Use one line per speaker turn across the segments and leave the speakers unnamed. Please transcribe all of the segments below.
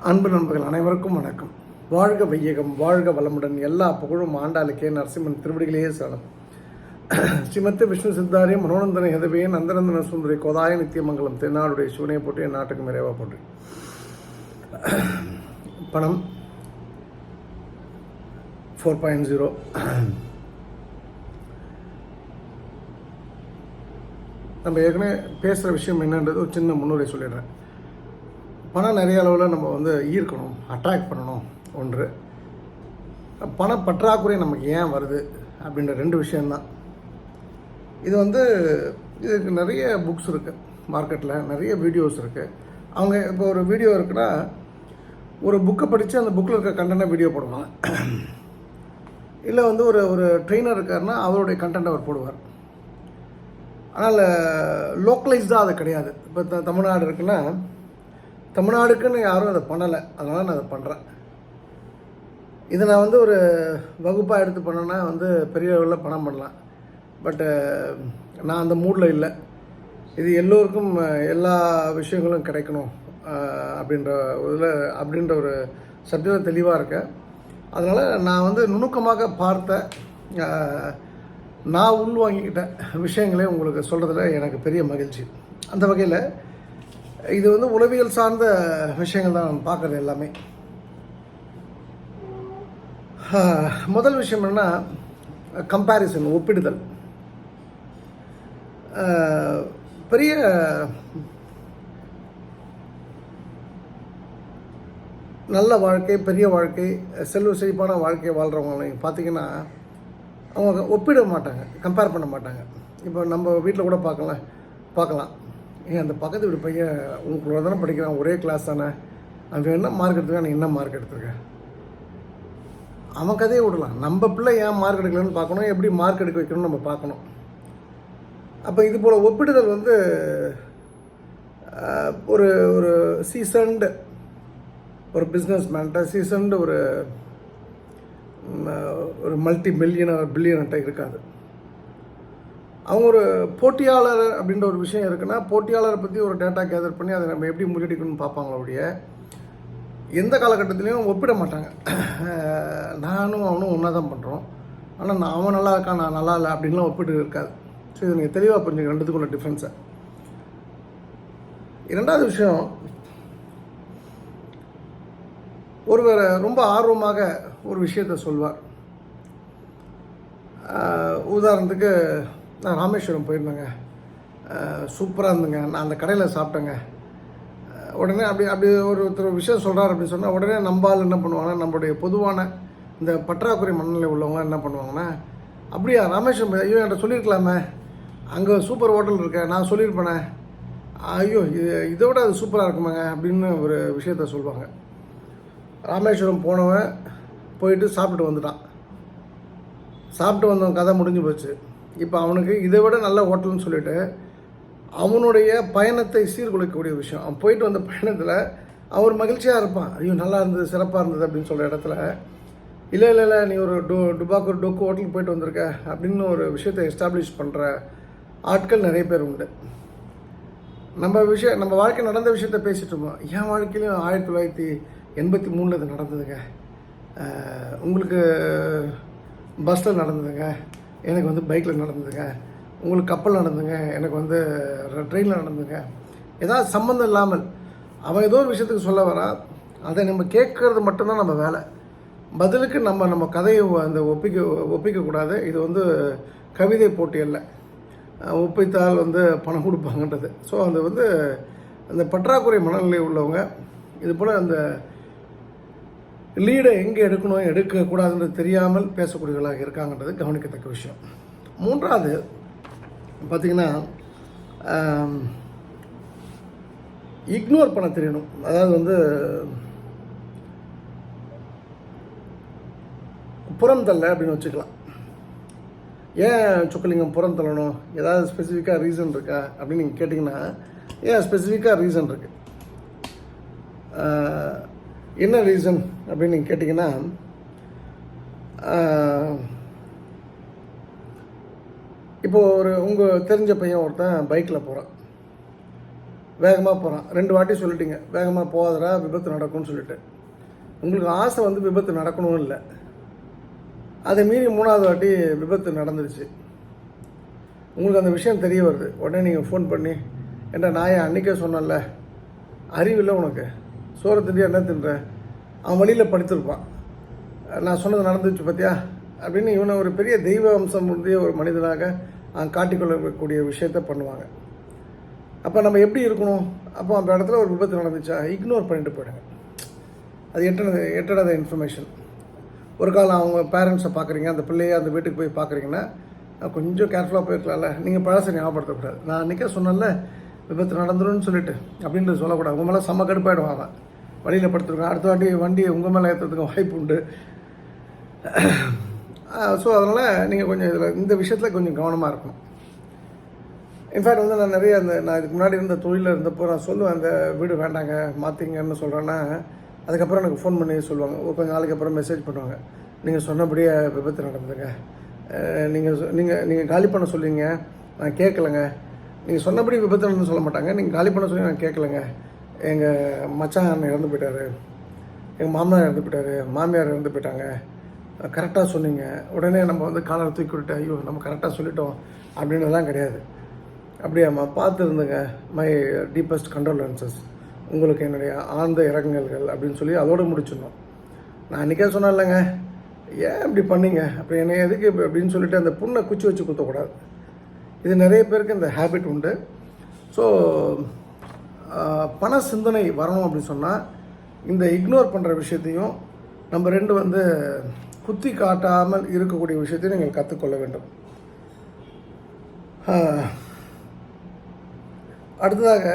அன்பு நண்பர்கள் அனைவருக்கும் வணக்கம். வாழ்க வையகம், வாழ்க வளமுடன். எல்லா புகழும் ஆண்டாளுக்கே. நரசிம்மன் திருவடிகளே சரணம். ஸ்ரீமத்தி விஷ்ணு சித்தாரிய மனோநந்தன ஹெதவே நந்தநந்தன சுந்தரி கோதாய நித்தியமங்கலம் தென்னாடுடைய சிவனை போட்டு என் நாட்டுக்கு நிறைவா போட்டு. பணம் 4.0. நம்ம ஏற்கனவே பேசுகிற விஷயம் என்னன்றது ஒரு சின்ன முன்னுரை சொல்லிடுறேன். பணம் நிறைய அளவில் நம்ம ஈர்க்கணும், அட்ராக்ட் பண்ணணும். ஒன்று, பண பற்றாக்குறை நமக்கு ஏன் வருது அப்படின்ற ரெண்டு விஷயந்தான். இது இதுக்கு நிறைய புக்ஸ் இருக்குது, மார்க்கெட்டில் நிறைய வீடியோஸ் இருக்குது. அவங்க இப்போ ஒரு வீடியோ இருக்குன்னா ஒரு புக்கை படித்து அந்த புக்கில் இருக்க கண்டென்ட்டை வீடியோ போடுவாங்க. இல்லை ஒரு ட்ரெயினர் இருக்காருன்னா அவருடைய கண்டென்ட் அவர் போடுவார். ஆனால் லோக்கலைஸ்டாக அது கிடையாது. இப்போ தமிழ்நாடு இருக்குன்னா தமிழ்நாடுக்குன்னு யாரும் அதை பண்ணலை, அதனால் நான் அதை பண்ணுறேன். இதை நான் ஒரு வகுப்பாக எடுத்து பண்ணேன்னா பெரிய லெவலில் பணம் பண்ணலாம். பட்டு நான் அந்த மூடில் இல்லை. இது எல்லோருக்கும் எல்லா விஷயங்களும் கிடைக்கணும் அப்படின்ற ஒரு சப்ஜெக்டில் தெளிவாக இருக்கேன். அதனால் நான் நுணுக்கமாக பார்த்த நான் உள்வாங்கிக்கிட்ட விஷயங்களே உங்களுக்கு சொல்கிறதுல எனக்கு பெரிய மகிழ்ச்சி. அந்த வகையில் இது உளவியல் சார்ந்த விஷயங்கள் தான் நான் பார்க்குறது எல்லாமே. முதல் விஷயம் என்னென்னா கம்பேரிசன், ஒப்பிடுதல். பெரிய நல்ல வாழ்க்கை, பெரிய வாழ்க்கை, செல்வ செழிப்பான வாழ்க்கை வாழ்கிறவங்க பார்த்திங்கன்னா அவங்க ஒப்பிட மாட்டாங்க, கம்பேர் பண்ண மாட்டாங்க. இப்போ நம்ம வீட்டில் கூட பார்க்கலாம். அந்த பக்கத்து வீடு பையன் உங்களோட தானே படிக்கிறான், ஒரே கிளாஸ் தானே, அவன் என்ன மார்க் எடுத்துருக்கான், நீ என்ன மார்க் எடுத்துருக்க, அவன் கதையை விடலாம். நம்ம பிள்ளை ஏன் மார்க் எடுக்கலன்னு பார்க்கணும், எப்படி மார்க் எடுக்க வைக்கணும்னு நம்ம பார்க்கணும். அப்போ இது போல் ஒப்பிடுதல் ஒரு ஒரு சீசன்டு ஒரு பிஸ்னஸ் மேன்ட்ட, சீசன்டு ஒரு மல்டி மில்லியனர் பில்லியனர்கிட்ட இருக்காது. அவங்க ஒரு போட்டியாளர் அப்படின்ற ஒரு விஷயம் இருக்குன்னா போட்டியாளரை பற்றி ஒரு டேட்டா கேதர் பண்ணி அதை நம்ம எப்படி முறியடிக்கணும்னு பார்ப்பாங்களோடைய எந்த காலகட்டத்திலையும் ஒப்பிட மாட்டாங்க. நானும் அவனும் ஒன்றா தான் பண்ணுறோம், ஆனால் அவன் நல்லா இருக்கான், நான் நல்லா இல்லை அப்படின்லாம் ஒப்பிட்டு இருக்காது. ஸோ இது நீங்கள் தெளிவாக புரிஞ்சுங்க ரெண்டுத்துக்குள்ள டிஃப்ரென்ஸை. இரண்டாவது விஷயம், ஒருவர் ரொம்ப ஆர்வமாக ஒரு விஷயத்தை சொல்வார். உதாரணத்துக்கு, நான் ராமேஸ்வரம் போயிருந்தேங்க, சூப்பராக இருந்துங்க, நான் அந்த கடையில் சாப்பிட்டேங்க. உடனே அப்படி ஒருத்தர் விஷயம் சொல்கிறார் அப்படின்னு சொன்னால் உடனே நம்பால் என்ன பண்ணுவாங்கன்னா, நம்மளுடைய பொதுவான இந்த பற்றாக்குறை மனநிலை உள்ளவங்களாம் என்ன பண்ணுவாங்கன்னா, அப்படியா ராமேஸ்வரம், ஐயோ என்கிட்ட சொல்லியிருக்கலாமே, அங்கே சூப்பர் ஹோட்டல் இருக்க, நான் சொல்லியிருப்பேனே, ஐயோ இதை விட அது சூப்பராக இருக்குமாங்க அப்படின்னு ஒரு விஷயத்த சொல்லுவாங்க. ராமேஸ்வரம் போனவன் போயிட்டு சாப்பிட்டு வந்தவன் கதை முடிஞ்சு போச்சு. இப்போ அவனுக்கு இதை விட நல்ல ஹோட்டல்னு சொல்லிவிட்டு அவனுடைய பயணத்தை சீர்குலைக்கக்கூடிய விஷயம். அவன் போயிட்டு வந்த பயணத்தில் அவர் மகிழ்ச்சியாக இருப்பான், ஐயோ நல்லா இருந்தது, சிறப்பாக இருந்தது அப்படின்னு சொல்கிற இடத்துல இல்லை நீ ஒரு டொக்கு ஹோட்டலுக்கு போயிட்டு வந்திருக்க அப்படின்னு ஒரு விஷயத்தை எஸ்டாப்ளிஷ் பண்ணுற ஆட்கள் நிறைய பேர் உண்டு. நம்ம வாழ்க்கை நடந்த விஷயத்த பேசிகிட்டு இருப்போம். என் வாழ்க்கையிலையும் 1983 இது நடந்ததுங்க, உங்களுக்கு பஸ்ஸில் நடந்ததுங்க, எனக்கு பைக்கில் நடந்ததுங்க, உங்களுக்கு கப்பல் நடந்ததுங்க, எனக்கு ட்ரெயினில் நடந்ததுங்க. ஏதாவது சம்மந்தம் இல்லாமல் அவன் ஏதோ ஒரு விஷயத்துக்கு சொல்ல வரான், அதை நம்ம கேட்கறது மட்டும்தான் நம்ம வேலை. பதிலுக்கு நம்ம கதையை ஒப்பிக்கக்கூடாது. இது கவிதை போட்டி அல்ல, ஒப்பித்தால் பணம் கொடுப்பாங்கன்றது. ஸோ அந்த பற்றாக்குறை மனநிலை உள்ளவங்க இது போல் அந்த லீடை எங்கே எடுக்கணும் எடுக்கக்கூடாதுன்றது தெரியாமல் பேசக்கூடியவர்களாக இருக்காங்கன்றது கவனிக்கத்தக்க விஷயம். மூன்றாவது பார்த்திங்கன்னா, இக்னோர் பண்ண தெரியணும். அதாவது புறம் தள்ள அப்படின்னு வச்சுக்கலாம். ஏன் சொக்கலிங்கம் புறம் தள்ளணும், ஏதாவது ஸ்பெசிஃபிக்காக ரீசன் இருக்கா அப்படின்னு நீங்கள் கேட்டிங்கன்னா, ஏன் ஸ்பெசிஃபிக்காக ரீசன் இருக்குது. என்ன ரீசன் அப்படின்னு நீங்கள் கேட்டிங்கன்னா, இப்போது உங்கள் தெரிஞ்ச பையன் ஒருத்தன் பைக்கில் போகிறான், வேகமாக போகிறான். 2 வாட்டி சொல்லிட்டீங்க வேகமாக போகாதடா விபத்து நடக்கும்னு சொல்லிட்டு. உங்களுக்கு ஆசை வந்து விபத்து நடக்கணும் இல்லை, அதை மீறி 3வது வாட்டி விபத்து நடந்துருச்சு. உங்களுக்கு அந்த விஷயம் தெரிய வருது. உடனே நீங்கள் ஃபோன் பண்ணி, ஏன்டா நான் அன்றைக்கே சொன்னேன்ல, அறிவில்லை உனக்கு, சோறு திண்டியா என்ன தின்ற, அவன் வழியில் படுத்திருப்பான், நான் சொன்னது நடந்துச்சு பார்த்தியா அப்படின்னு இவனை ஒரு பெரிய தெய்வ அம்சம் முந்தைய ஒரு மனிதனாக காட்டிக்கொள்ளக்கூடிய விஷயத்த பண்ணுவாங்க. அப்போ நம்ம எப்படி இருக்கணும்? அப்போ அந்த இடத்துல ஒரு விபத்து நடந்துச்சா இக்னோர் பண்ணிட்டு போயிடுங்க. அது எட்டடாத இன்ஃபர்மேஷன். ஒரு காலம் அவங்க பேரண்ட்ஸை பார்க்குறீங்க, அந்த பிள்ளையை அந்த வீட்டுக்கு போய் பார்க்குறீங்கன்னா கொஞ்சம் கேர்ஃபுல்லாக போயிருக்கலாம்ல. நீங்கள் பழசை ஞாபகப்படுத்தக்கூடாது. நான் அன்றைக்கே சொன்னேன்ல விபத்து நடந்துரும்னு சொல்லிட்டு அப்படின்றது சொல்லக்கூடாது. உங்கள் மேலே செம்ம கடுப்பாயிடுவான், அவன் வழியில் படுத்துருக்கான், அடுத்த வாட்டி வண்டியை உங்கள் மேலே ஏற்றுறதுக்கு வாய்ப்பு உண்டு. ஸோ அதனால் நீங்கள் கொஞ்சம் இந்த விஷயத்தில் கொஞ்சம் கவனமாக இருக்கணும். இன்ஃபேக்ட் வந்து நான் நிறைய நான் இதுக்கு முன்னாடி இருந்த தொழிலில் இருந்தப்போ நான் சொல்லுவேன், அந்த வீடு வேண்டாங்க மாற்றிங்கன்னு சொல்கிறேன்னா, அதுக்கப்புறம் எனக்கு ஃபோன் பண்ணி சொல்லுவாங்க, கொஞ்சம் நாளைக்கு அப்புறம் மெசேஜ் பண்ணுவாங்க, நீங்கள் சொன்னபடியே விபத்து நடந்ததுங்க, நீங்கள் காலி பண்ண சொல்லிங்க, நான் கேட்கலைங்க. நீங்கள் சொன்னபடி விபத்து நடந்து சொல்ல மாட்டாங்க, நீங்கள் காலி பண்ண சொல்லி நான் கேட்கலைங்க. எங்கள் மச்சான் இறந்து போயிட்டார், எங்கள் மாமனார் இறந்து போயிட்டார், மாமியார் இறந்து போயிட்டாங்க, கரெக்டாக சொன்னீங்க. உடனே நம்ம வந்து காலரை தூக்கி விட்டு ஐயோ நம்ம கரெக்டாக சொல்லிட்டோம் அப்படின்றதான் கிடையாது. அப்படியாம்மா பார்த்துருந்துங்க, மை டீப்பஸ்ட் கண்டோலன்சஸ், உங்களுக்கு என்னுடைய ஆழ்ந்த இறங்கல்கள் அப்படின்னு சொல்லி அதோடு முடிச்சிடணும். நான் அன்றைக்கே சொன்னேன் இல்லைங்க, ஏன் இப்படி பண்ணீங்க, அப்போ என்னை எதுக்கு அப்படின்னு சொல்லிட்டு அந்த புண்ணை குச்சி வச்சு குத்தக்கூடாது. இது நிறைய பேருக்கு இந்த ஹேபிட் உண்டு. ஸோ பண சிந்தனை வரணும் அப்படின்னு சொன்னால் இந்த இக்னோர் பண்ணுற விஷயத்தையும் நம்ம 2 வந்து குத்தி காட்டாமல் இருக்கக்கூடிய விஷயத்தையும் நீங்கள் கற்றுக்கொள்ள வேண்டும். அடுத்ததாக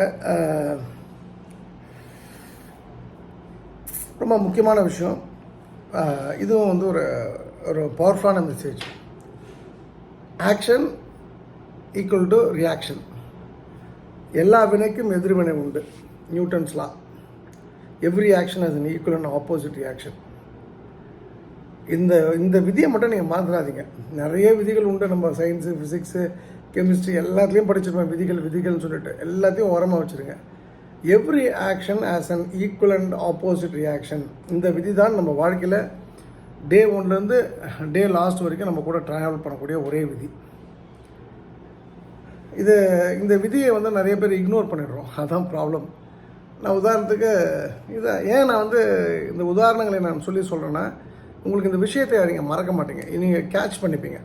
ரொம்ப முக்கியமான விஷயம், இதுவும் வந்து ஒரு பவர்ஃபுல்லான message. Action equal to reaction. எல்லா வினைக்கும் எதிர்வினை உண்டு. Newton's law. Every action has an equal and opposite reaction. இந்த விதியை மட்டும் நீங்கள் மறந்துடாதீங்க. நிறைய விதிகள் உண்டு, நம்ம சயின்ஸு ஃபிசிக்ஸு கெமிஸ்ட்ரி எல்லாத்துலேயும் படிச்சிருப்போம் விதிகள்னு சொல்லிட்டு எல்லாத்தையும் ஓரமாக வச்சுருங்க. Every action as an equal and opposite reaction. இந்த விதி தான் நம்ம வாழ்க்கையில் டே 1லேருந்து டே லாஸ்ட் வரைக்கும் நம்ம கூட ட்ராவல் பண்ணக்கூடிய ஒரே விதி. இந்த விதியை வந்து நிறைய பேர் இக்னோர் பண்ணிடுறோம், அதுதான் ப்ராப்ளம். நான் உதாரணத்துக்கு ஏன் நான் வந்து இந்த உதாரணங்களை நான் சொல்கிறேன்னா, உங்களுக்கு இந்த விஷயத்தை நீங்கள் மறக்க மாட்டீங்க, நீங்கள் கேட்ச் பண்ணிப்பீங்க.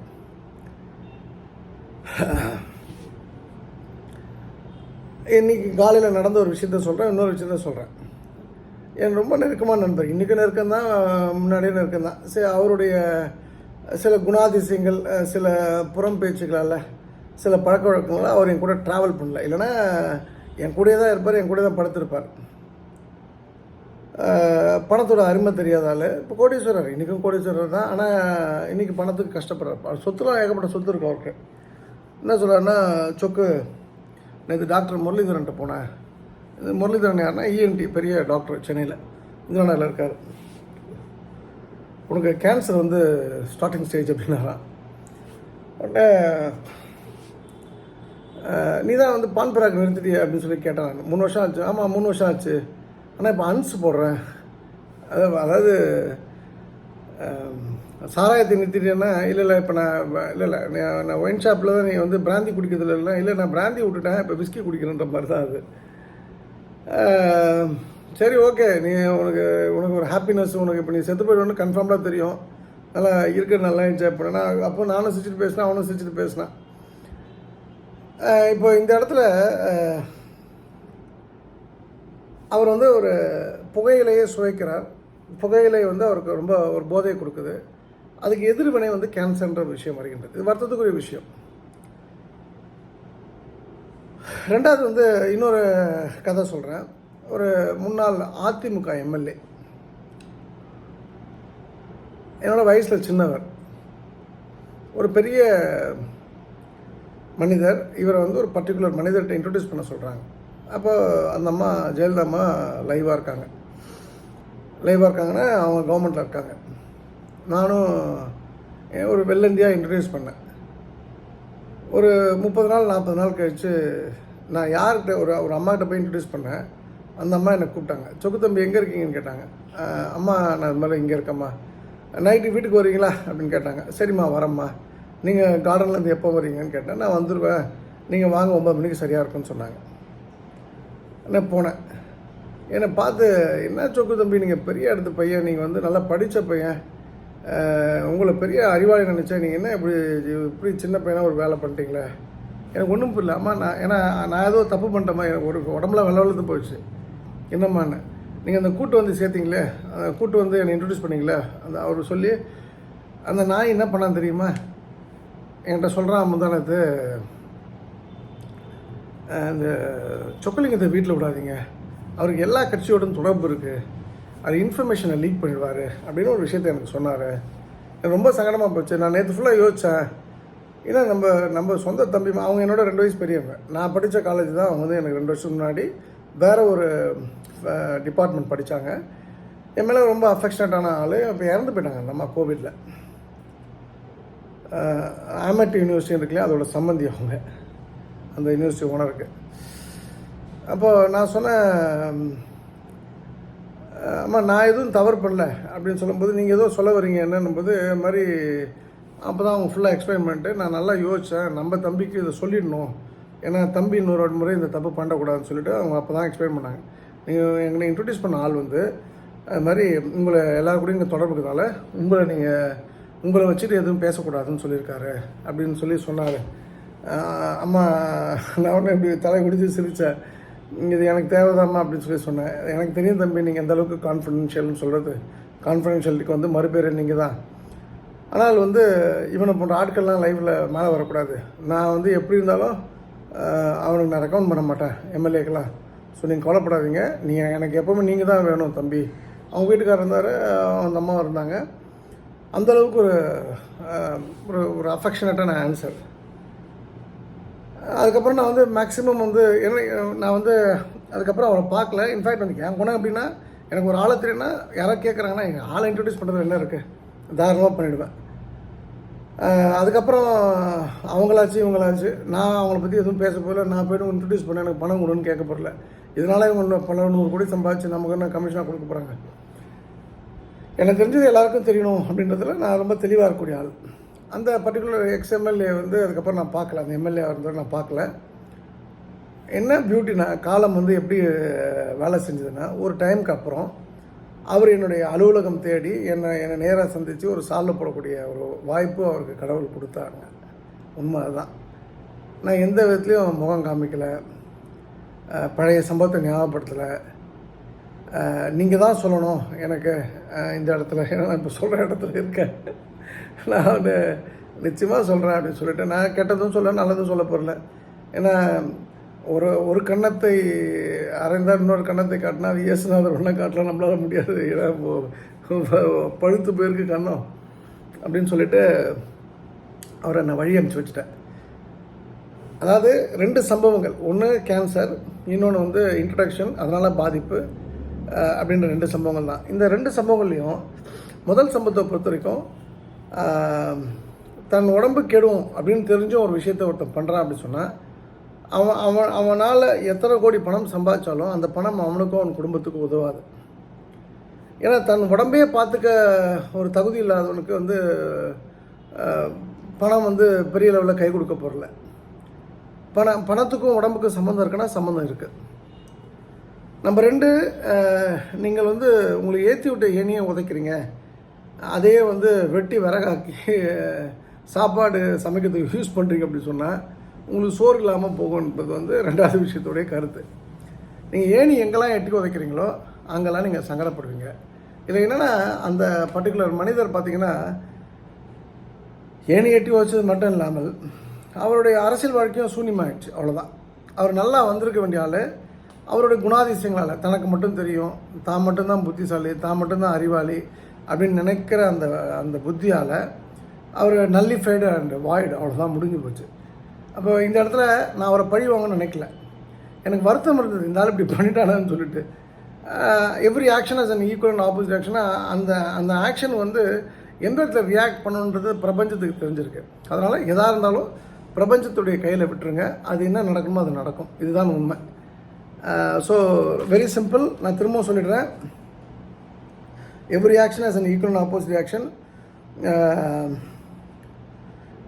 இன்றைக்கி காலையில் நடந்த ஒரு விஷயத்த சொல்கிறேன், இன்னொரு விஷயத்த சொல்கிறேன். என் ரொம்ப நெருக்கமான நண்பர், இன்றைக்கி நெருக்கம் தான், முன்னாடியே நெருக்கம் தான். சரி, அவருடைய சில குணாதிசயங்கள், சில புறம் பேச்சுக்களால், சில பழக்க வழக்கங்களால் அவர் என் கூட ட்ராவல் பண்ணல. இல்லைனா என் கூடயே தான் இருப்பார், என் கூட தான் படுத்திருப்பார். பணத்தோட அருமை தெரியாதால் இப்போ கோடீஸ்வரர், இன்றைக்கும் கோடீஸ்வரர் தான். ஆனால் இன்றைக்கி பணத்துக்கு கஷ்டப்படுறார். சொத்துலாம் ஏகப்பட்ட சொத்து இருக்கும் அவருக்கு. என்ன சொல்கிறாருன்னா, சொக்கு நேற்று டாக்டர் முரளிதரன்ட்ட போனேன். இது முரளிதரன் யாருன்னா இஎன்டி பெரிய டாக்டர், சென்னையில் இந்திராநகரில் இருக்கார். உனக்கு கேன்சர் வந்து ஸ்டார்டிங் ஸ்டேஜ் அப்படின்னாராம். உடனே நீ தான் வந்து பான் பராக் நிறுத்திட்டிய அப்படின்னு சொல்லி கேட்டேன் நான். 3 வருஷம் ஆச்சு. ஆமாம் 3 வருஷம் ஆச்சு, ஆனால் இப்போ அன்ஸ் போடுறேன். அதாவது சாராயத்தை நிறுத்திட்டேன்னா, இல்லை இப்போ நான் ஒயின் ஷாப்பில் தான் நீ வந்து பிராந்தி குடிக்கிறதுல இல்லை நான் பிராந்தி விட்டுட்டேன், இப்போ விஸ்கி குடிக்கிறேன்ற மாதிரி தான் அது. சரி ஓகே, நீ உனக்கு ஒரு ஹாப்பினஸ், உனக்கு இப்போ நீ செத்து போய்டுவோன்னு கன்ஃபார்மாக தெரியும், நல்லா இருக்கிறது நல்லா என்ஜாய் பண்ணேன்னா. அப்போ நானும் சிரிச்சுட்டு பேசினேன், அவனும் சிரிச்சுட்டு பேசினான். இப்போ இந்த இடத்துல அவர் வந்து ஒரு புகையிலையே சுவைக்கிறார். புகையிலை வந்து அவருக்கு ரொம்ப ஒரு போதையை கொடுக்குது. அதுக்கு எதிர்வினை வந்து கேன்சர்ன்ற விஷயம் வருகின்றது. இது வருத்தத்துக்குரிய விஷயம். 2வது வந்து இன்னொரு கதை சொல்கிறேன். ஒரு முன்னாள் அதிமுக எம்எல்ஏ, என்னோடய வயசில் சின்னவர், ஒரு பெரிய மனிதர். இவரை வந்து ஒரு பர்டிகுலர் மனிதர்கிட்ட இன்ட்ரடியூஸ் பண்ண சொல்கிறாங்க. அப்போ அந்த அம்மா ஜெயலலிதா அம்மா லைவாக இருக்காங்கன்னா அவங்க கவர்மெண்ட்டில் இருக்காங்க. நானும் ஒரு வெள்ளந்தியாக இன்ட்ரடியூஸ் பண்ணேன். ஒரு 30 நாள் 40 நாள் கழித்து நான் யார்கிட்ட ஒரு அம்மாக்கிட்ட போய் இன்ட்ரடியூஸ் பண்ணேன். அந்த அம்மா என்னை கூப்பிட்டாங்க. சொக்கு தம்பி எங்கே இருக்கீங்கன்னு கேட்டாங்க. அம்மா நான் இது மாதிரி இங்கே இருக்கேம்மா. நைட்டு வீட்டுக்கு வரீங்களா அப்படின்னு கேட்டாங்க. சரிம்மா வரேம்மா. நீங்கள் கார்டன்லேருந்து எப்போ வரீங்கன்னு கேட்டேன். நான் வந்துடுவேன், நீங்கள் வாங்க 9 மணிக்கு சரியாக இருக்குன்னு சொன்னாங்க. நான் போனேன். என்னை பார்த்து, என்ன சொக்கு தம்பி நீங்கள் பெரிய இடத்து பையன், நீங்கள் வந்து நல்லா படித்த பையன், உங்களை பெரிய அறிவாளி நினச்சேன், நீங்கள் என்ன இப்படி சின்ன பையனாக ஒரு வேலை பண்ணிட்டீங்களே. எனக்கு ஒன்றும் புரியல. அம்மா நான் ஏதோ தப்பு பண்ணிட்டேம்மா, எனக்கு ஒரு உடம்புல வெள்ளத்து போயிடுச்சு. என்னம்மான்னு, நீங்கள் அந்த கூட்டு வந்து சேர்த்திங்களே, அந்த கூட்டு வந்து என்னை இன்ட்ரடியூஸ் பண்ணிங்களே, அந்த அவர் சொல்லி அந்த நாய் என்ன பண்ணான்னு தெரியுமா, என்கிட்ட சொல்கிறான் முந்தானத்து, அந்த சொக்கலிங்கத்தை வீட்டில் விடாதீங்க, அவருக்கு எல்லா கட்சியோடும் தொடர்பு இருக்குது, அது இன்ஃபர்மேஷனை லீக் பண்ணிடுவார் அப்படின்னு ஒரு விஷயத்தை எனக்கு சொன்னார். எனக்கு ரொம்ப சங்கடமாக போச்சு. நான் நேற்று ஃபுல்லாக யோசித்தேன். ஏன்னா நம்ம சொந்த தம்பி, அவங்க என்னோட 2 வயசு பெரியவங்க. நான் படித்த காலேஜ் தான் அவங்க வந்து எனக்கு 2 வருஷம் முன்னாடி வேறு ஒரு டிபார்ட்மெண்ட் படித்தாங்க. என் மேலே ரொம்ப அஃபெக்ஷனேட்டான ஆள். அப்போ இறந்து போயிட்டாங்க அந்த அம்மா கோவிடில். ஆமெட் யூனிவர்சிட்டி இருக்குல்லையா, அதோட சம்மந்தி அவங்க, அந்த யூனிவர்சிட்டி ஓனருக்கு. அப்போது நான் சொன்னேன், அம்மா நான் எதுவும் தவறு பண்ணல அப்படின்னு சொல்லும்போது, நீங்கள் ஏதோ சொல்ல வரீங்க என்னன்னும்போது மாதிரி அப்போ தான் அவங்க ஃபுல்லாக எக்ஸ்பிளைன் பண்ணிட்டு, நான் நல்லா யோசித்தேன், நம்ம தம்பிக்கு இதை சொல்லிடணும், ஏன்னா தம்பி இன்னொரு முறை இந்த தப்பு பண்ணக்கூடாதுன்னு சொல்லிவிட்டு அவங்க அப்போ தான் எக்ஸ்பிளைன் பண்ணாங்க. நீங்கள் எங்களை இன்ட்ரடியூஸ் பண்ண ஆள் வந்து அது மாதிரி உங்களை எல்லாரும் கூட இங்கே தொடர்புக்கிறதால உங்களை வச்சுட்டு எதுவும் பேசக்கூடாதுன்னு சொல்லியிருக்காரு அப்படின்னு சொல்லி சொன்னார். அம்மா நான் உடனே இப்படி தலை குடிச்சு சிரித்தேன். இது எனக்கு தேவைதாம்மா அப்படின்னு சொல்லி சொன்னேன். எனக்கு தெரியும் தம்பி, நீங்கள் எந்த அளவுக்கு கான்ஃபிடென்ஷியல்னு சொல்கிறது, கான்ஃபிடென்ஷியலிட்டிக்கு வந்து மறுபேர் நீங்கள் தான். ஆனால் வந்து இவனை போன்ற ஆட்கள்லாம் லைஃப்பில் மேலே வரக்கூடாது. நான் வந்து எப்படி இருந்தாலும் அவனுக்கு நான் ரெக்கமெண்ட் பண்ண மாட்டேன் எம்எல்ஏக்கெல்லாம். ஸோ நீங்கள் கவலைப்படாதீங்க, நீங்கள் எனக்கு எப்போவுமே நீங்கள் தான் வேணும் தம்பி. அவங்க வீட்டுக்காரர் இருந்தார், அந்த அம்மாவும் இருந்தாங்க. அந்தளவுக்கு ஒரு அஃபெக்ஷனேட்டான ஆன்சர். அதுக்கப்புறம் நான் வந்து மேக்ஸிமம் வந்து நான் வந்து அதுக்கப்புறம் அவரை பார்க்கல. இன்ஃபேக்ட் வந்து என் குணம் எப்படின்னா, எனக்கு ஒரு ஆளை தெரியும்னா யாராவது கேட்குறாங்கன்னா எங்கள் ஆளை இன்ட்ரடியூஸ் பண்ணுறது என்ன இருக்குது, தாராளமாக பண்ணிவிடுவேன். அதுக்கப்புறம் அவங்களாச்சு இவங்களாச்சு, நான் அவங்கள பற்றி எதுவும் பேச போகல. நான் போய்ட்டு இன்ட்ரடியூஸ் பண்ண எனக்கு பணம் கொடுன்னு கேட்க போகல. இதனால இவங்க பல 100 கோடி சம்பாதிச்சு நமக்கு என்ன கமிஷனாக கொடுக்க போகிறாங்க. எனக்கு தெரிஞ்சது எல்லாருக்கும் தெரியணும் அப்படின்றதுல நான் ரொம்ப தெளிவாக இருக்கக்கூடிய ஆள். அந்த பர்டிகுலர் எக்ஸ்எம்எல்ஏ வந்து அதுக்கப்புறம் நான் பார்க்கல, அந்த எம்எல்ஏ இருந்தது நான் பார்க்கல. என்ன பியூட்டினா, காலம் வந்து எப்படி வேலை செஞ்சதுன்னா, ஒரு டைமுக்கு அப்புறம் அவர் என்னுடைய அலுவலகம் தேடி என்னை நேராக சந்தித்து ஒரு சால்வை போடக்கூடிய ஒரு வாய்ப்பு அவருக்கு கடவுள் கொடுத்தாங்க. உண்மை அதுதான். நான் எந்த விதத்துலையும் முகம் காமிக்கலை, பழைய சம்பவத்தை ஞாபகப்படுத்தலை. நீங்கள் தான் சொல்லணும் எனக்கு இந்த இடத்துல, ஏன்னா நான் இப்போ சொல்கிற இடத்துல இருக்கேன், நான் நிச்சயமாக சொல்கிறேன் அப்படின்னு சொல்லிட்டு, நான் கெட்டதும் சொல்ல நல்லதும் சொல்ல போகிறல. ஏன்னா ஒரு கன்னத்தை அரைந்தால் இன்னொரு கன்னத்தை காட்டினா அது இயேசுநாதர் ஒன்றை காட்டலாம் நம்மளால் முடியாது. ஏன்னா பழுத்து போயிருக்கு கண்ணம் அப்படின்னு சொல்லிட்டு அவரை நான் வழி அனுப்பிச்சி வச்சுட்டேன். அதாவது 2 சம்பவங்கள், ஒன்று கேன்சர், இன்னொன்று வந்து இன்ட்ரடக்ஷன், அதனால் பாதிப்பு அப்படின்ற 2 சம்பவங்கள் தான். இந்த 2 சம்பவங்கள்லையும் முதல் சம்பவத்தை பொறுத்த வரைக்கும் தன் உடம்பு கெடும் அப்படின்னு தெரிஞ்சும் ஒரு விஷயத்தை ஒருத்தன் பண்ணுறான் அப்படின்னு சொன்னால், அவனால் எத்தனை கோடி பணம் சம்பாதிச்சாலும் அந்த பணம் அவனுக்கும் அவன் குடும்பத்துக்கும் உதவாது. ஏன்னா தன் உடம்பையே பார்த்துக்க ஒரு தகுதி இல்லாதவனுக்கு வந்து பணம் வந்து பெரிய லெவலில் கை கொடுக்க போகிறல. பணத்துக்கும் உடம்புக்கும் சம்மந்தம் இருக்குன்னா சம்மந்தம் இருக்குது. நம்பர் 2, நீங்கள் வந்து உங்களுக்கு ஏற்றி விட்ட ஏனியை உதைக்கிறீங்க, அதே வந்து வெட்டி விறகாக்கி சாப்பாடு சமைக்கிறதுக்கு யூஸ் பண்ணுறீங்க அப்படின்னு சொன்னால் உங்களுக்கு சோறு இல்லாமல் போகும்ன்றது வந்து 2வது விஷயத்துடைய கருத்து. நீங்கள் ஏணி எங்கெல்லாம் எட்டி உதைக்கிறீங்களோ அங்கெல்லாம் நீங்கள் சங்கடப்படுவீங்க. இதில் என்னென்னா, அந்த பர்டிகுலர் மனிதர் பார்த்திங்கன்னா ஏணி எட்டி வச்சது மட்டும் இல்லாமல் அவருடைய அரசியல் வாழ்க்கையும் சூன்யமாகிடுச்சு. அவ்வளோதான். அவர் நல்லா வந்திருக்க வேண்டிய ஆள். அவருடைய குணாதிசயங்களால் தனக்கு மட்டும் தெரியும், தான் மட்டும்தான் புத்திசாலி, தான் மட்டும்தான் அறிவாளி அப்படின்னு நினைக்கிற அந்த புத்தியால் அவர் நல்லிஃபைடு அண்ட் வாய்டு, அவ்வளோதான், முடிஞ்சு போச்சு. அப்போ இந்த இடத்துல நான் அவரை பழி வாங்கன்னு நினைக்கல. எனக்கு வருத்தம் இருந்தது, இந்த ஆள் இப்படி பண்ணிட்டானு சொல்லிட்டு. Every action has an equal and opposite ஆக்ஷனாக அந்த ஆக்ஷன் வந்து எந்த இடத்துல ரியாக்ட் பண்ணணுன்றது பிரபஞ்சத்துக்கு தெரிஞ்சிருக்கு. அதனால் எதாக இருந்தாலும் பிரபஞ்சத்துடைய கையில் விட்டுருங்க. அது என்ன நடக்குமோ அது நடக்கும். இதுதான் உண்மை. So very simple. நான் திரும்பவும் சொல்லிடுறேன். Every action has an equal and opposite action.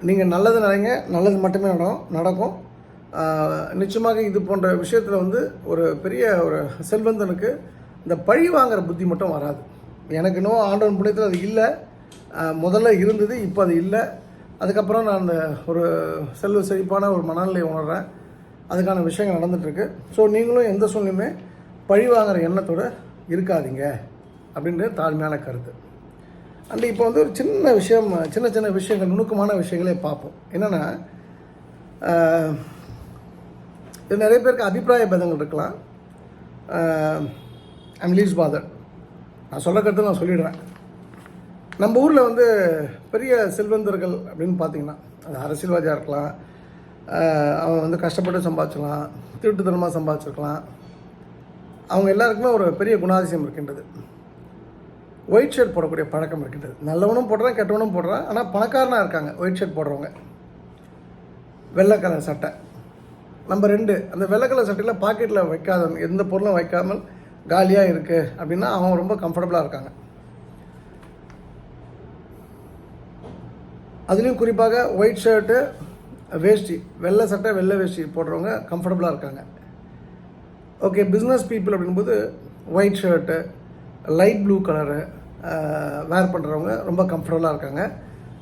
நீங்கள் நல்லது நினைங்க, நல்லது மட்டுமே நடக்கும். நிச்சயமாக இது போன்ற விஷயத்தில் வந்து ஒரு பெரிய ஒரு செல்வந்தனுக்கு இந்த பழி வாங்குகிற புத்தி மட்டும் வராது. எனக்கு இன்னும் ஆண்டவன் புண்ணியத்தில் அது இல்லை. முதல்ல இருந்தது, இப்போ அது இல்லை. அதுக்கப்புறம் நான் அந்த ஒரு செல்வ செழிப்பான ஒரு மனநிலையை உணர்கிறேன். அதுக்கான விஷயங்கள் நடந்துகிட்ருக்கு. ஸோ நீங்களும் எந்த சூழ்நிலையுமே பழி வாங்குகிற எண்ணத்தோடு இருக்காதீங்க அப்படின்றது தாழ்மையான கருத்து. அண்ட் இப்போ வந்து ஒரு சின்ன சின்ன விஷயங்கள், நுணுக்கமான விஷயங்களே பார்ப்போம். என்னென்னா, இது நிறைய பேருக்கு அபிப்பிராய பேதங்கள் இருக்கலாம். I'm least bother. நான் சொல்ல கருத்து நான் சொல்லிடுறேன். நம்ம ஊரில் வந்து பெரிய செல்வந்தர்கள் அப்படின்னு பார்த்தீங்கன்னா, அது அரசியல்வாதியாக இருக்கலாம், அவன் வந்து கஷ்டப்பட்டு சம்பாதிச்சிக்கலாம், திருட்டுத்தனமாக சம்பாதிச்சிருக்கலாம். அவங்க எல்லாருக்குமே ஒரு பெரிய குணாதிசயம் இருக்கின்றது. ஒயிட் ஷர்ட் போடக்கூடிய பழக்கம் இருக்கின்றது. நல்லவனும் போடுறான், கெட்டவனும் போடுறான். ஆனால் பணக்காரனாக இருக்காங்க ஒயிட் ஷர்ட் போடுறவங்க. வெள்ளை கலர் சட்டை. நம்பர் 2, அந்த வெள்ளை கலர் சட்டையில் பாக்கெட்டில் வைக்காதவங்க, எந்த பொருளும் வைக்காமல் காலியாக இருக்குது அப்படின்னா அவங்க ரொம்ப கம்ஃபர்டபுளாக இருக்காங்க. அதுலேயும் குறிப்பாக ஒயிட் ஷர்ட்டு, வேஷ்டி, வெள்ளை சட்டை, வெள்ளை வேஷ்டி போடுறவங்க கம்ஃபர்டபுளாக இருக்காங்க. ஓகே, பிஸ்னஸ் பீப்புள் அப்படிங்கும்போது white shirt, light blue colour wear பண்ணுறவங்க ரொம்ப கம்ஃபர்டபுளாக இருக்காங்க.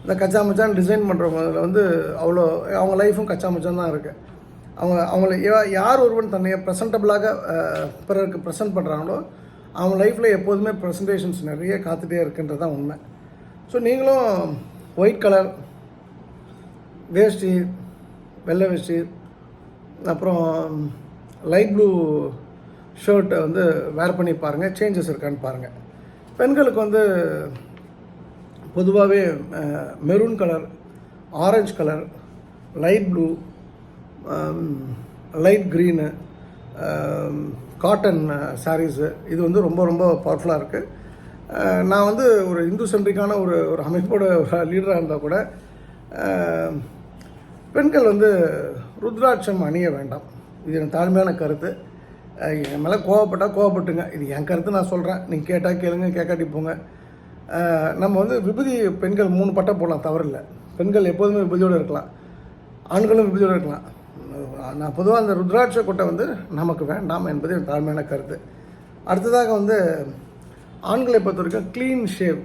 இந்த கச்சா மச்சான் டிசைன் பண்ணுறவங்க அதில் வந்து அவ்வளோ அவங்க லைஃப்பும் கச்சா மச்சான் தான் இருக்குது. அவங்கள யார் ஒருவன் தன்னை ப்ரெசன்டபுளாக பிறருக்கு ப்ரெசென்ட் பண்ணுறாங்களோ அவங்க லைஃப்பில் எப்போதுமே ப்ரெசன்டேஷன்ஸ் நிறைய காத்துட்டே இருக்குன்றது தான் உண்மை. ஸோ நீங்களும் ஒயிட் கலர் வேஷ்டி, வெள்ளை வேஷ்டி, அப்புறம் லைட் ப்ளூ ஷர்ட்டை வந்து வேர் பண்ணி பாருங்கள், சேஞ்சஸ் இருக்கான்னு பாருங்கள். பெண்களுக்கு வந்து பொதுவாகவே maroon colour, orange colour, light blue, light green, cotton saris, இது வந்து ரொம்ப ரொம்ப பவர்ஃபுல்லாக இருக்குது. நான் வந்து ஒரு இந்து சென்ட்ரிக்கான ஒரு அமைப்போட லீடராக இருந்தால் கூட பெண்கள் வந்து ருத்ராட்சம் அணிய வேண்டாம். இது என் தாழ்மையான கருத்து. என் மேலே கோவப்பட்டுங்க. இது என் கருத்து, நான் சொல்கிறேன். நீங்கள் கேட்டால் கேளுங்க, கேட்காட்டி போங்க. நம்ம வந்து விபூதி பெண்கள் 3 பட்டை போடலாம், தவறில்லை. பெண்கள் எப்போதுமே விபூதியோடு இருக்கலாம், ஆண்களும் விபூதியோடு இருக்கலாம். நான் பொதுவாக அந்த ருத்ராட்ச கொட்டை வந்து நமக்கு வேண்டாம் என்பது என் தாழ்மையான கருத்து. அடுத்ததாக வந்து ஆண்களை பொறுத்த வரைக்கும் க்ளீன் ஷேவ்.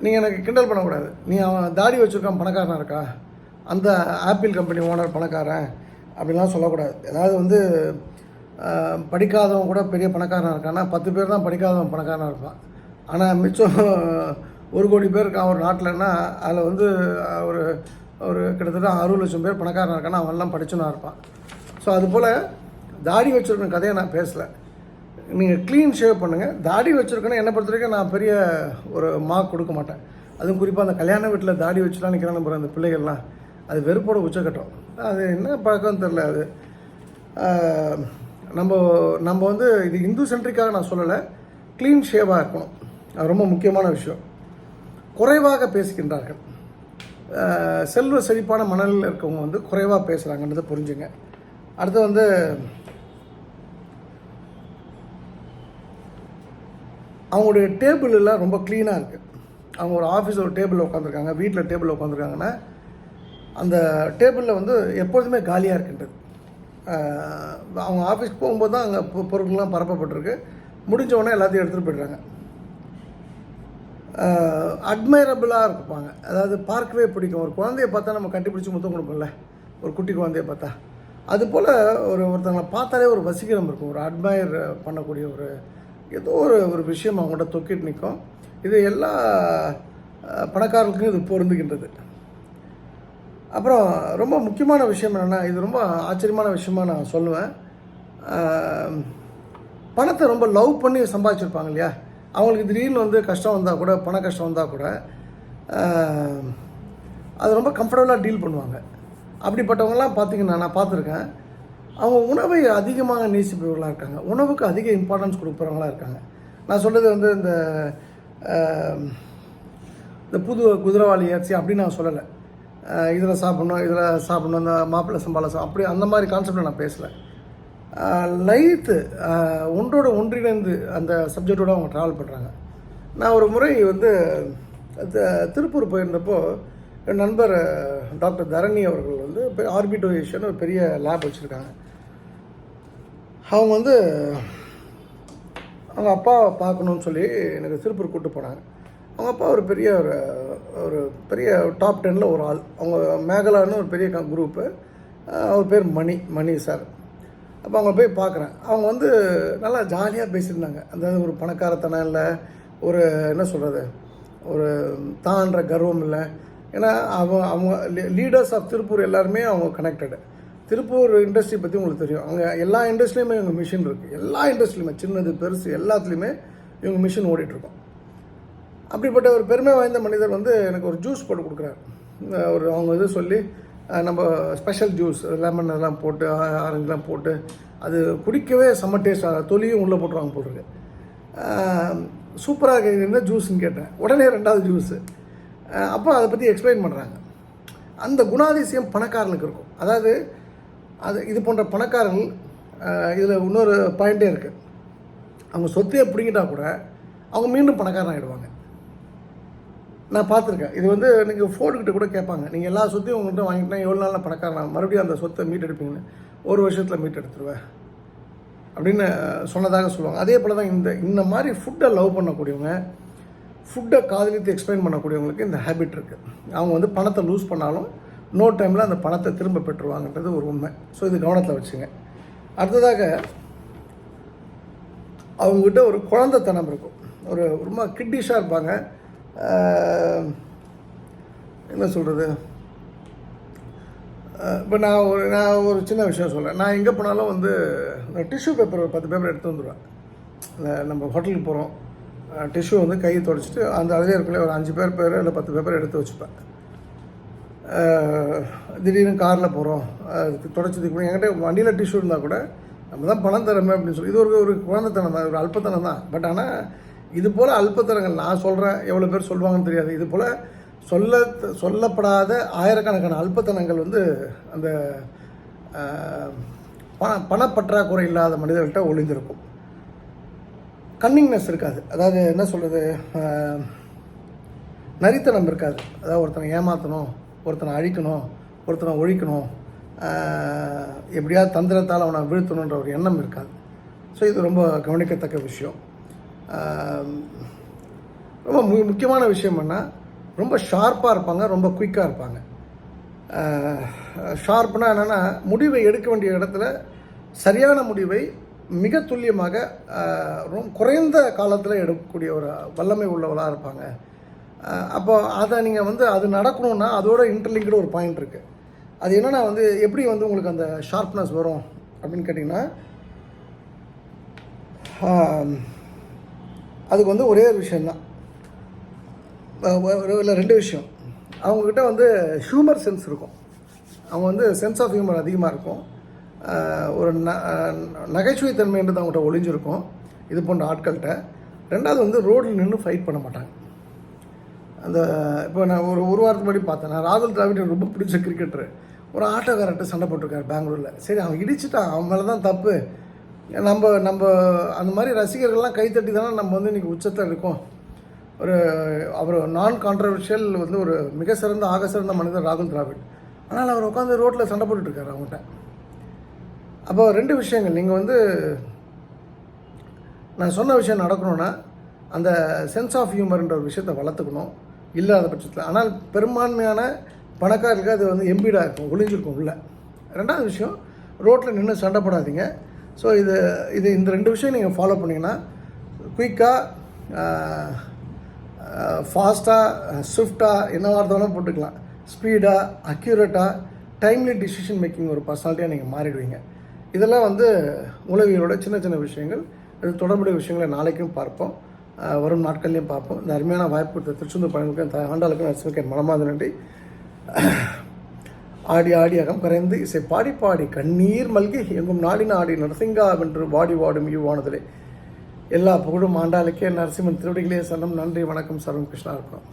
நீங்கள் எனக்கு கிண்டல் பண்ணக்கூடாது. நீ அவன் தாடி வச்சுருக்கான் பணக்காரனாக இருக்கா, அந்த ஆப்பிள் கம்பெனி ஓனர் பணக்காரன் அப்படின்லாம் சொல்லக்கூடாது. ஏதாவது வந்து படிக்காதவன் கூட பெரிய பணக்காரனாக இருக்கான்னா 10 பேர் தான் படிக்காதவன் பணக்காரனாக இருப்பான். ஆனால் மிச்சம் 1 கோடி பேர் இருக்கான் ஒரு நாட்டில்னா அதில் வந்து ஒரு கிட்டத்தட்ட 60 லட்சம் பேர் பணக்காரனாக இருக்கான்னா அவன்லாம் படிச்சுனா இருப்பான். ஸோ அதுபோல் தாடி வச்சுருக்கிற கதையை நான் பேசலை. நீங்கள் க்ளீன் ஷேவ் பண்ணுங்கள். தாடி வச்சுருக்கேன்னு என்னை பொறுத்த வரைக்கும் நான் பெரிய ஒரு மார்க் கொடுக்க மாட்டேன். அதுவும் குறிப்பாக அந்த கல்யாண வீட்டில் தாடி வச்சுலாம் நிற்கிறான் நம்புற அந்த பிள்ளைகள்லாம், அது வெறுப்போட உச்சக்கட்டம். அது என்ன பழக்கம்னு தெரில. அது நம்ம வந்து இது இந்து சென்ட்ரிக்காக நான் சொல்லலை. க்ளீன் ஷேவாக இருக்கணும், அது ரொம்ப முக்கியமான விஷயம். குறைவாக பேசுகின்றார்கள். செல்வ செழிப்பான மனநிலையில் இருக்கவங்க வந்து குறைவாக பேசுகிறாங்கன்றதை புரிஞ்சுங்க. அடுத்து வந்து அவங்களுடைய டேபிள் எல்லாம் ரொம்ப க்ளீனாக இருக்குது. அவங்க ஒரு ஆஃபீஸில் ஒரு டேபிளில் உட்காந்துருக்காங்க, வீட்டில் டேபிளில் உட்காந்துருக்காங்கன்னா அந்த டேபிளில் வந்து எப்பொழுதுமே காலியாக இருக்கின்றது. அவங்க ஆஃபீஸ்க்கு போகும்போது தான் அங்கே பொருட்கள்லாம் பரப்பப்பட்டிருக்கு. முடிஞ்ச உடனே எல்லாத்தையும் எடுத்துகிட்டு போய்ட்றாங்க. அட்மைரபிளாக இருப்பாங்க. அதாவது பார்க்கவே பிடிக்கும். ஒரு குழந்தைய பார்த்தா நம்ம கட்டி பிடிச்சி முத்தம் கொடுப்போம்ல, ஒரு குட்டி குழந்தைய பார்த்தா. அதுபோல் ஒருத்தங்களை பார்த்தாலே ஒரு வசீகரம் இருக்கும். ஒரு அட்மையர் பண்ணக்கூடிய ஏதோ ஒரு விஷயம் அவங்கள்ட்ட தொக்கிட்டு நிற்கும். இது எல்லா பணக்காரர்களுக்கும் இது பொருந்துகின்றது. அப்புறம் ரொம்ப முக்கியமான விஷயம் என்னென்னா, இது ரொம்ப ஆச்சரியமான விஷயமா நான் சொல்லுவேன். பணத்தை ரொம்ப லவ் பண்ணி சம்பாதிச்சிருப்பாங்க இல்லையா, அவங்களுக்கு திடீர்னு வந்து கஷ்டம் வந்தால் கூட, பண கஷ்டம் வந்தால் கூட அது ரொம்ப கம்ஃபர்டபுளாக டீல் பண்ணுவாங்க. அப்படிப்பட்டவங்களாம் பார்த்திங்கன்னா நான் பார்த்துருக்கேன். அவங்க உணவை அதிகமாக நேசிப்பவர்களாக இருக்காங்க, உணவுக்கு அதிக இம்பார்ட்டன்ஸ் கொடுக்குறவங்களாக இருக்காங்க. நான் சொல்கிறது வந்து இந்த புது குதிரைவாளி அரிசி அப்படின்னு நான் சொல்லலை. இதில் சாப்பிட்ணும் அந்த மாப்பிள்ளை சம்பாளம் அப்படி அந்த மாதிரி கான்செப்டில் நான் பேசலை. லைத்து ஒன்றோட ஒன்றிணைந்து அந்த சப்ஜெக்டோடு அவங்க ட்ராவல் பண்ணுறாங்க. நான் ஒரு முறை வந்து திருப்பூர் போயிருந்தப்போ என் நண்பர் டாக்டர் தரணி அவர்கள் வந்து ஆர்பிட்டோ ஏஷியன் ஒரு பெரிய லேப் வச்சுருக்காங்க. அவங்க வந்து அவங்க அப்பாவை பார்க்கணுன்னு சொல்லி எனக்கு திருப்பூர் கூப்பிட்டு போனாங்க. அவங்க அப்பா ஒரு பெரிய டாப் 10 ஒரு ஆள். அவங்க மேகலான்னு ஒரு பெரிய குரூப்பு. அவர் பேர் மணி சார். அப்போ அவங்க போய் பார்க்குறேன். அவங்க வந்து நல்லா ஜாலியாக பேசியிருந்தாங்க. அதாவது ஒரு பணக்காரத்தனம் இல்லை, ஒரு என்ன சொல்கிறது, ஒரு தான்ற கர்வம் இல்லை. ஏன்னா அவங்க லீடர்ஸ் ஆஃப் திருப்பூர் எல்லாருமே அவங்க கனெக்டடு. திருப்பூர் இண்டஸ்ட்ரி பற்றி உங்களுக்கு தெரியும். அங்கே எல்லா இண்டஸ்ட்ரியுமே இவங்க மிஷின் இருக்குது. எல்லா இண்டஸ்ட்ரியுமே சின்னது பெருசு எல்லாத்துலேயுமே இவங்க மிஷின் ஓடிட்டுருக்கோம். அப்படிப்பட்ட ஒரு பெருமை வாய்ந்த மனிதர் வந்து எனக்கு ஒரு ஜூஸ் போட்டு கொடுக்குறாரு. அவங்க இது சொல்லி நம்ம ஸ்பெஷல் ஜூஸ் லெமன் எல்லாம் போட்டு ஆரஞ்சுலாம் போட்டு அது குடிக்கவே செம்ம டேஸ்ட்டாக, தொலியும் உள்ளே போட்டுருவாங்க போட்டுருக்கு. சூப்பராக இருக்குது, என்ன ஜூஸ்ன்னு கேட்டேன். உடனே 2வது ஜூஸு. அப்போ அதை பற்றி எக்ஸ்பிளைன் பண்ணுறாங்க. அந்த குணாதிசயம் பணக்காரர்களுக்கு இருக்கும். அதாவது இது போன்ற பணக்காரர்கள் இதில் இன்னொரு பாயிண்ட்டே இருக்குது. அவங்க சொத்தையை பிடிங்கிட்டா கூட அவங்க மீண்டும் பணக்காரன் ஆகிடுவாங்க. நான் பார்த்துருக்கேன். இது வந்து நீங்கள் ஃபோர்டுக்கிட்ட கூட கேட்பாங்க, நீங்கள் எல்லா சொத்தையும் உங்கள்கிட்ட வாங்கிட்டா எவ்வளோ நாளில் பணக்காரன் மறுபடியும் அந்த சொத்தை மீட்டெடுப்பீங்கன்னு. 1 வருஷத்தில் மீட்டெடுத்துருவேன் அப்படின்னு சொன்னதாக சொல்லுவாங்க. அதே போல் தான் இந்த மாதிரி ஃபுட்டை லவ் பண்ணக்கூடியவங்க, ஃபுட்டை காதலித்து எக்ஸ்பிளைன் பண்ணக்கூடியவங்களுக்கு இந்த ஹேபிட் இருக்குது. அவங்க வந்து பணத்தை லூஸ் பண்ணாலும் நோ டைமில் அந்த பணத்தை திரும்ப பெற்றுருவாங்கன்றது ஒரு உண்மை. ஸோ இது கவனத்தில் வச்சுங்க. அடுத்ததாக அவங்ககிட்ட ஒரு குழந்தைத்தனம் இருக்கும். ரொம்ப கிட்டிஷாக இருப்பாங்க. என்ன சொல்கிறது, இப்போ நான் ஒரு சின்ன விஷயம் சொல்கிறேன். நான் எங்கே போனாலும் வந்து டிஷ்யூ பேப்பர் ஒரு 10 பேப்பர் எடுத்து வந்துடுவேன். நம்ம ஹோட்டலுக்கு போகிறோம், டிஷ்யூ வந்து கையை துடைச்சிட்டு அதிலே இருக்கல ஒரு 5 பேர் இல்லை 10 பேப்பர் எடுத்து வச்சுப்பேன். திடீர்னு காரில் போகிறோம், துடைச்சதுக்கு போய் என்கிட்ட வண்டியில் டிஷ்யூ இருந்தால் கூட நம்ம தான் பணம் தரமே அப்படின்னு சொல்லி இது ஒரு குழந்தைத்தனம் தான், ஒரு அல்பத்தனம் தான். பட் ஆனால் இது போல் அல்பத்தனங்கள் நான் சொல்கிறேன், எவ்வளோ பேர் சொல்லுவாங்கன்னு தெரியாது. இது போல் சொல்லப்படாத ஆயிரக்கணக்கான அல்பத்தனங்கள் வந்து அந்த பணப்பற்றாக்குறை இல்லாத மனிதர்கள்ட்ட ஒளிந்திருக்கும். கன்னிங்னஸ் இருக்காது. அதாவது என்ன சொல்கிறது, நரித்தனம் இருக்காது. அதாவது ஒருத்தனை ஏமாற்றணும், ஒருத்தனை அழிக்கணும், ஒருத்தனை ஒழிக்கணும், எப்படியாவது தந்திரத்தால் அவனை வீழ்த்தணுன்ற ஒரு எண்ணம் இருக்காது. ஸோ இது ரொம்ப கவனிக்கத்தக்க விஷயம். ரொம்ப முக்கியமான விஷயம் என்ன, ரொம்ப ஷார்ப்பாக இருப்பாங்க, ரொம்ப குயிக்காக இருப்பாங்க. ஷார்ப்னா என்னென்னா, முடிவை எடுக்க வேண்டிய இடத்துல சரியான முடிவை மிக துல்லியமாக ரொம்ப குறைந்த காலத்தில் எடுக்கக்கூடிய ஒரு வல்லமை உள்ளவளாக இருப்பாங்க. அப்போ அதை நீங்கள் வந்து அது நடக்கணுன்னா அதோட இன்டர்லிங்க்டு ஒரு பாயிண்ட் இருக்குது. அது என்னென்னா வந்து எப்படி வந்து உங்களுக்கு அந்த ஷார்ப்னஸ் வரும் அப்படின்னு கேட்டிங்கன்னா, அதுக்கு வந்து ஒரே ஒரு விஷயந்தான், இல்லை 2 விஷயம். அவங்கக்கிட்ட வந்து ஹியூமர் சென்ஸ் இருக்கும். அவங்க வந்து சென்ஸ் ஆஃப் ஹியூமர் அதிகமாக இருக்கும். ஒரு நகைச்சுவைத்தன்மைன்றது அவங்கள்ட்ட ஒளிஞ்சிருக்கும் இது போன்ற ஆட்கள்கிட்ட. 2வது வந்து ரோடில் நின்று ஃபைட் பண்ண மாட்டாங்க. இப்போ நான் ஒரு வாரத்துக்கு முன்னாடி பார்த்தேன். நான் ராகுல் டிராவிட் ரொம்ப பிடிச்ச கிரிக்கெட்டரு ஒரு ஆட்டோக்காரர்கிட்ட சண்டை போட்டிருக்காரு பெங்களூரில். சரி, அவன் இடிச்சிட்டான், அவன் மேலே தான் தப்பு. நம்ம அந்த மாதிரி ரசிகர்கள்லாம் கைத்தட்டி தானே நம்ம வந்து இன்றைக்கி உச்சத்தில் இருக்கோம். அவர் நான் கான்ட்ரவர்ஷியல் வந்து ஒரு மிக சிறந்த ஆக சிறந்த மனிதர் ராகுல் டிராவிட். ஆனால் அவர் உட்காந்து ரோட்டில் சண்டை போட்டுட்ருக்காரு அவங்ககிட்ட. அப்போ 2 விஷயங்கள், நீங்கள் வந்து நான் சொன்ன விஷயம் நடக்கணும்னா அந்த சென்ஸ் ஆஃப் ஹியூமர்ன்ற ஒரு விஷயத்தை வளர்த்துக்கணும் இல்லாத பட்சத்தில். ஆனால் பெரும்பான்மையான பணக்காரர்களுக்கு அது வந்து எம்பீடாக இருக்கும், ஒளிஞ்சிருக்கும் உள்ள. 2வது விஷயம், ரோட்டில் நின்று சண்டை போடாதீங்க. ஸோ இந்த 2 விஷயம் நீங்கள் ஃபாலோ பண்ணிங்கன்னா குயிக்காக, ஃபாஸ்ட்டாக, ஸ்விஃப்டாக, என்னவாக இருந்தாலும் போட்டுக்கலாம், ஸ்பீடாக, அக்யூரேட்டாக, டைம்லி டிசிஷன் மேக்கிங் ஒரு பர்சனாலிட்டியாக நீங்கள் மாறிடுவீங்க. இதெல்லாம் வந்து உளவியலோட சின்ன சின்ன விஷயங்கள். இது தொடர்புடைய விஷயங்களை நாளைக்கும் பார்ப்போம், வரும் நாட்கள்லையும் பார்ப்போம். இந்த அருமையான வாய்ப்பு கொடுத்த திருச்செந்தூர் பயணிகளுக்கும் ஆண்டாளுக்கும் நரசிம்மருக்கு மனமார்ந்த நன்றி. ஆடி ஆடி அகம் கரைந்து இசை பாடி பாடி கண்ணீர் மல்கி எங்கும் நாடின ஆடி நரசிங்கா வென்று வாடி வாடும் இவ்வானதிலே எல்லா புகழும் ஆண்டாளுக்கே. நரசிம்மன் திருவடிகளே சரணம். நன்றி, வணக்கம். சர்வம் கிருஷ்ணா இருப்போம்.